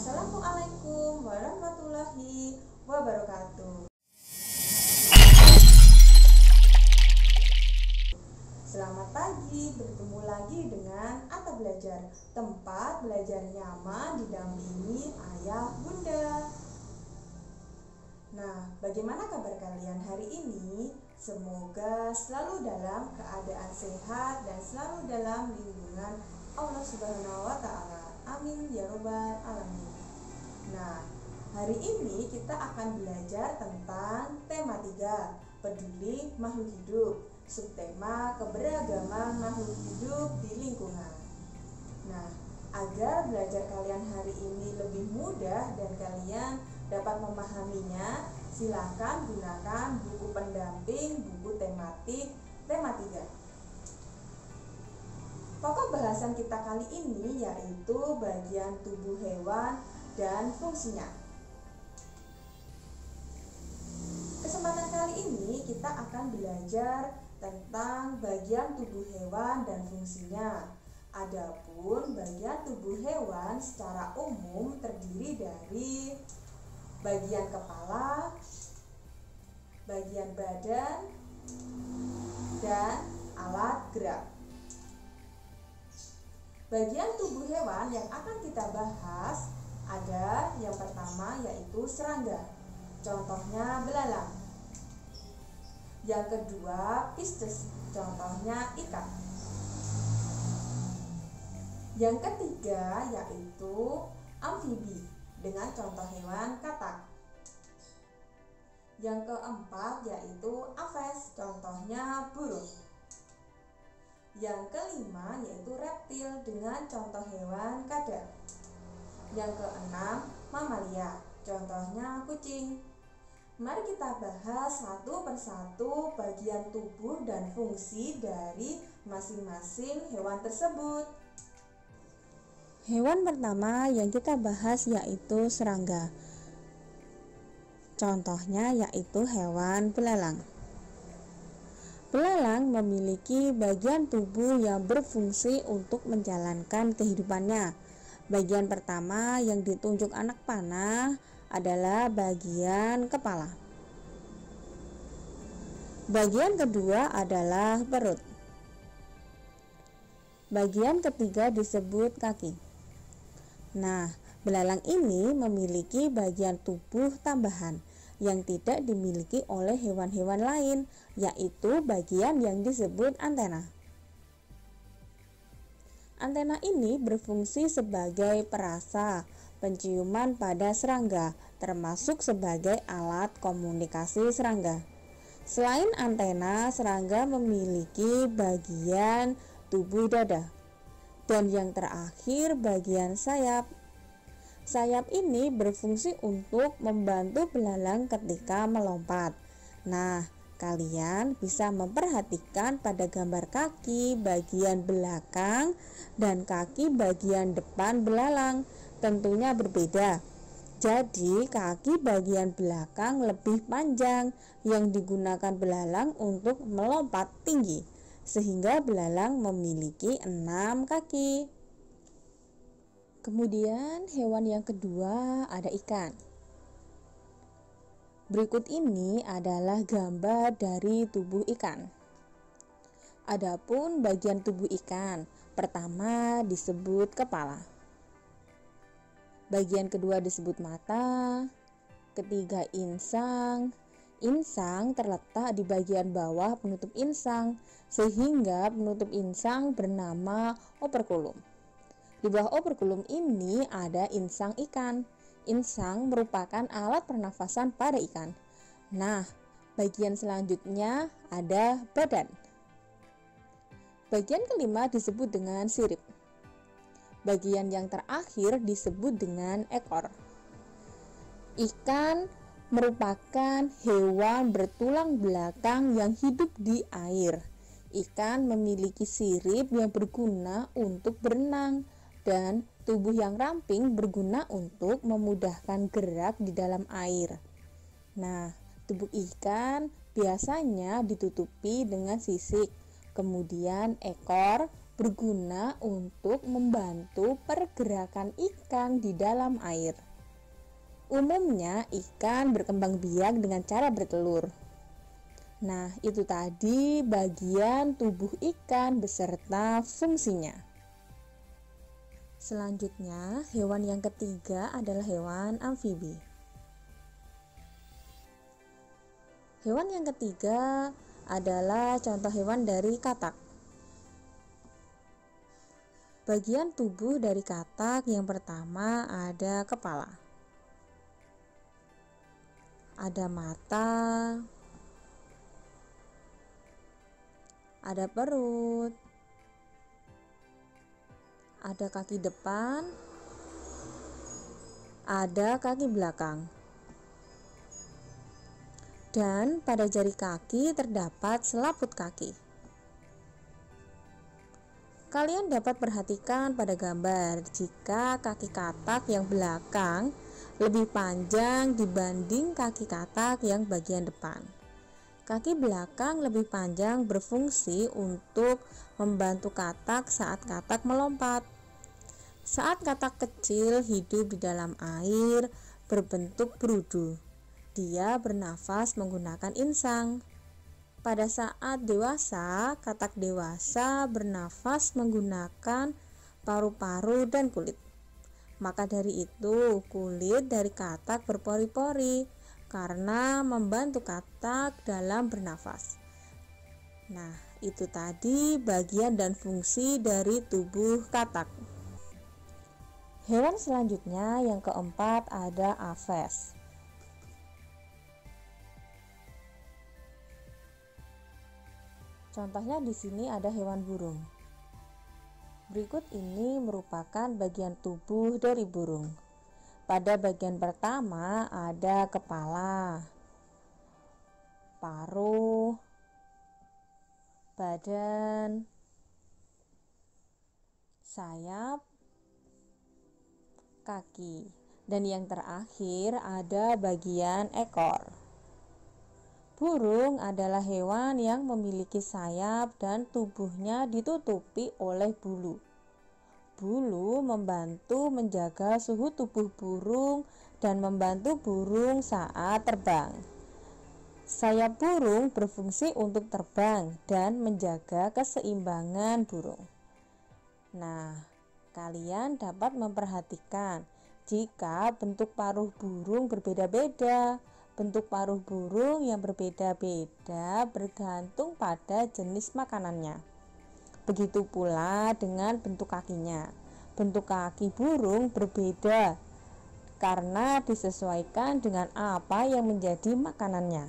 Assalamualaikum warahmatullahi wabarakatuh. Selamat pagi, bertemu lagi dengan Atta Belajar, tempat belajar nyaman didampingi ayah bunda. Nah, bagaimana kabar kalian hari ini? Semoga selalu dalam keadaan sehat dan selalu dalam lindungan Allah Subhanahu wa Ta'ala. Amin ya Rabbal Alamin. Nah, hari ini kita akan belajar tentang tema 3, peduli makhluk hidup. Subtema keberagaman makhluk hidup di lingkungan. Nah, agar belajar kalian hari ini lebih mudah dan kalian dapat memahaminya, silakan gunakan buku pendamping, buku tematik, tema 3. Pokok bahasan kita kali ini yaitu bagian tubuh hewan dan fungsinya. Kesempatan kali ini kita akan belajar tentang bagian tubuh hewan dan fungsinya. Adapun bagian tubuh hewan secara umum terdiri dari bagian kepala, bagian badan, dan alat gerak. Bagian tubuh hewan yang akan kita bahas ada yang pertama yaitu serangga. Contohnya belalang. Yang kedua pisces. Contohnya ikan. Yang ketiga yaitu amfibi dengan contoh hewan katak. Yang keempat yaitu aves. Contohnya burung. Yang kelima yaitu reptil dengan contoh hewan kadal. Yang keenam mamalia, contohnya kucing. Mari kita bahas satu persatu bagian tubuh dan fungsi dari masing-masing hewan tersebut. Hewan pertama yang kita bahas yaitu serangga. Contohnya yaitu hewan belalang. Belalang memiliki bagian tubuh yang berfungsi untuk menjalankan kehidupannya. Bagian pertama yang ditunjuk anak panah adalah bagian kepala. Bagian kedua adalah perut. Bagian ketiga disebut kaki. Nah, belalang ini memiliki bagian tubuh tambahan yang tidak dimiliki oleh hewan-hewan lain, yaitu bagian yang disebut antena. Antena ini berfungsi sebagai perasa penciuman pada serangga, termasuk sebagai alat komunikasi serangga. Selain antena, serangga memiliki bagian tubuh dada. Dan yang terakhir bagian sayap. Sayap ini berfungsi untuk membantu belalang ketika melompat. Nah, kalian bisa memperhatikan pada gambar kaki bagian belakang dan kaki bagian depan belalang tentunya berbeda. Jadi, kaki bagian belakang lebih panjang yang digunakan belalang untuk melompat tinggi, sehingga belalang memiliki 6 kaki. Kemudian hewan yang kedua ada ikan. Berikut ini adalah gambar dari tubuh ikan. Adapun bagian tubuh ikan, pertama disebut kepala. Bagian kedua disebut mata, ketiga insang. Insang terletak di bagian bawah penutup insang, sehingga penutup insang bernama operkulum. Di bawah operkulum ini ada insang ikan. Insang merupakan alat pernafasan pada ikan. Nah, bagian selanjutnya ada badan. Bagian kelima disebut dengan sirip. Bagian yang terakhir disebut dengan ekor. Ikan merupakan hewan bertulang belakang yang hidup di air. Ikan memiliki sirip yang berguna untuk berenang, dan tubuh yang ramping berguna untuk memudahkan gerak di dalam air. Nah, tubuh ikan biasanya ditutupi dengan sisik, kemudian ekor berguna untuk membantu pergerakan ikan di dalam air. Umumnya ikan berkembang biak dengan cara bertelur. Nah, itu tadi bagian tubuh ikan beserta fungsinya. Selanjutnya, hewan yang ketiga adalah hewan amfibi. Hewan yang ketiga adalah contoh hewan dari katak. Bagian tubuh dari katak yang pertama ada kepala, ada mata, ada perut, ada kaki depan, ada kaki belakang, dan pada jari kaki terdapat selaput kaki. Kalian dapat perhatikan pada gambar jika kaki katak yang belakang lebih panjang dibanding kaki katak yang bagian depan. Kaki belakang lebih panjang berfungsi untuk membantu katak saat katak melompat. Saat katak kecil hidup di dalam air berbentuk berudu, dia bernafas menggunakan insang. Pada saat dewasa, katak dewasa bernafas menggunakan paru-paru dan kulit. Maka dari itu, kulit dari katak berpori-pori karena membantu katak dalam bernafas. Nah, itu tadi bagian dan fungsi dari tubuh katak. Hewan selanjutnya yang keempat ada aves. Contohnya di sini ada hewan burung. Berikut ini merupakan bagian tubuh dari burung. Pada bagian pertama ada kepala, paruh, badan, sayap, kaki, dan yang terakhir ada bagian ekor. Burung adalah hewan yang memiliki sayap dan tubuhnya ditutupi oleh bulu. Bulu membantu menjaga suhu tubuh burung dan membantu burung saat terbang. Sayap burung berfungsi untuk terbang dan menjaga keseimbangan burung. Nah, kalian dapat memperhatikan jika bentuk paruh burung berbeda-beda. Bentuk paruh burung yang berbeda-beda bergantung pada jenis makanannya. Begitu pula dengan bentuk kakinya. Bentuk kaki burung berbeda karena disesuaikan dengan apa yang menjadi makanannya.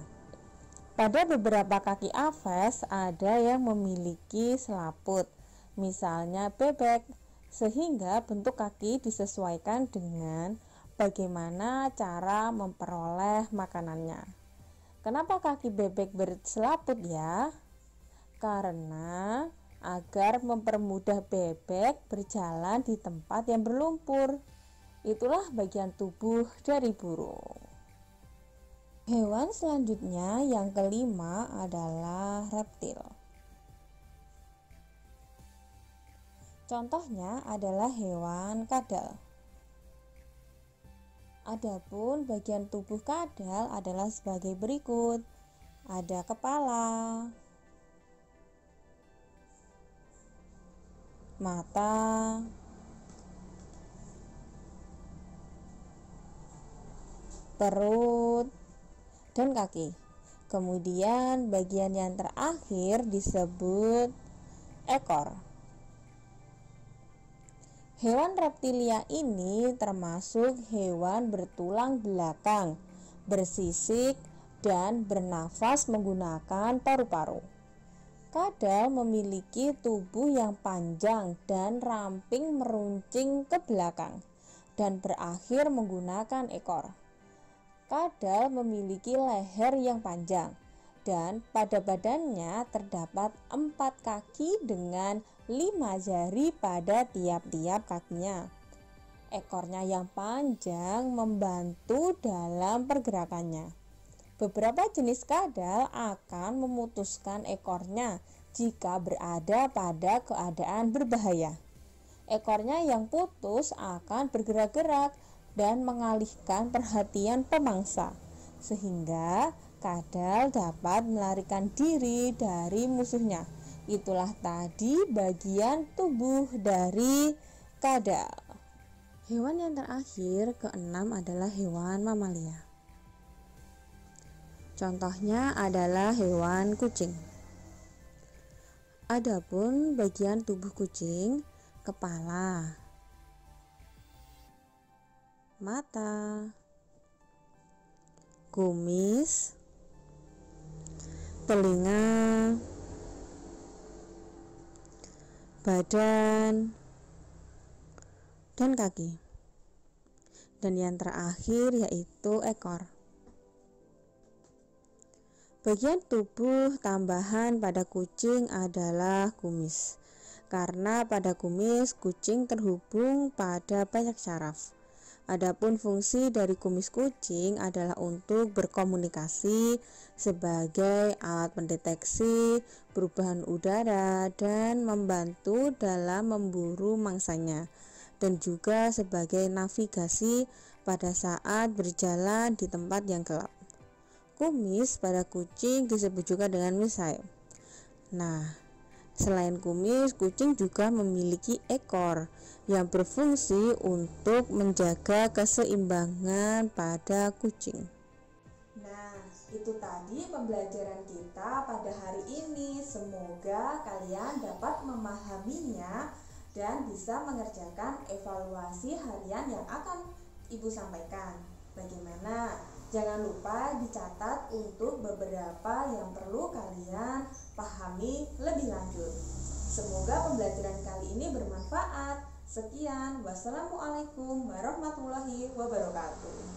Pada beberapa kaki aves ada yang memiliki selaput, misalnya bebek, sehingga bentuk kaki disesuaikan dengan bagaimana cara memperoleh makanannya. Kenapa kaki bebek berselaput ya? Karena agar mempermudah bebek berjalan di tempat yang berlumpur. Itulah bagian tubuh dari burung. Hewan selanjutnya yang kelima adalah reptil. Contohnya adalah hewan kadal. Adapun bagian tubuh kadal adalah sebagai berikut. Ada kepala, mata, perut, dan kaki. Kemudian bagian yang terakhir disebut ekor. Hewan reptilia ini termasuk hewan bertulang belakang, bersisik, dan bernafas menggunakan paru-paru. Kadal memiliki tubuh yang panjang dan ramping meruncing ke belakang dan berakhir menggunakan ekor. Kadal memiliki leher yang panjang dan pada badannya terdapat 4 kaki dengan 5 jari pada tiap-tiap kakinya. Ekornya yang panjang membantu dalam pergerakannya. Beberapa jenis kadal akan memutuskan ekornya jika berada pada keadaan berbahaya. Ekornya yang putus akan bergerak-gerak dan mengalihkan perhatian pemangsa, sehingga kadal dapat melarikan diri dari musuhnya. Itulah tadi bagian tubuh dari kadal. Hewan yang terakhir, keenam, adalah hewan mamalia. Contohnya adalah hewan kucing. Adapun bagian tubuh kucing, kepala, mata, kumis, telinga, badan, dan kaki. Dan yang terakhir yaitu ekor. Bagian tubuh tambahan pada kucing adalah kumis, karena pada kumis kucing terhubung pada banyak syaraf. Adapun fungsi dari kumis kucing adalah untuk berkomunikasi sebagai alat pendeteksi perubahan udara dan membantu dalam memburu mangsanya, dan juga sebagai navigasi pada saat berjalan di tempat yang gelap. Kumis pada kucing disebut juga dengan misai. Nah, selain kumis, kucing juga memiliki ekor yang berfungsi untuk menjaga keseimbangan pada kucing. Nah, itu tadi pembelajaran kita pada hari ini. Semoga kalian dapat memahaminya dan bisa mengerjakan evaluasi harian yang akan Ibu sampaikan. Bagaimana? Jangan lupa dicatat untuk beberapa yang perlu kalian pahami lebih lanjut. Semoga pembelajaran kali ini bermanfaat. Sekian, wassalamualaikum warahmatullahi wabarakatuh.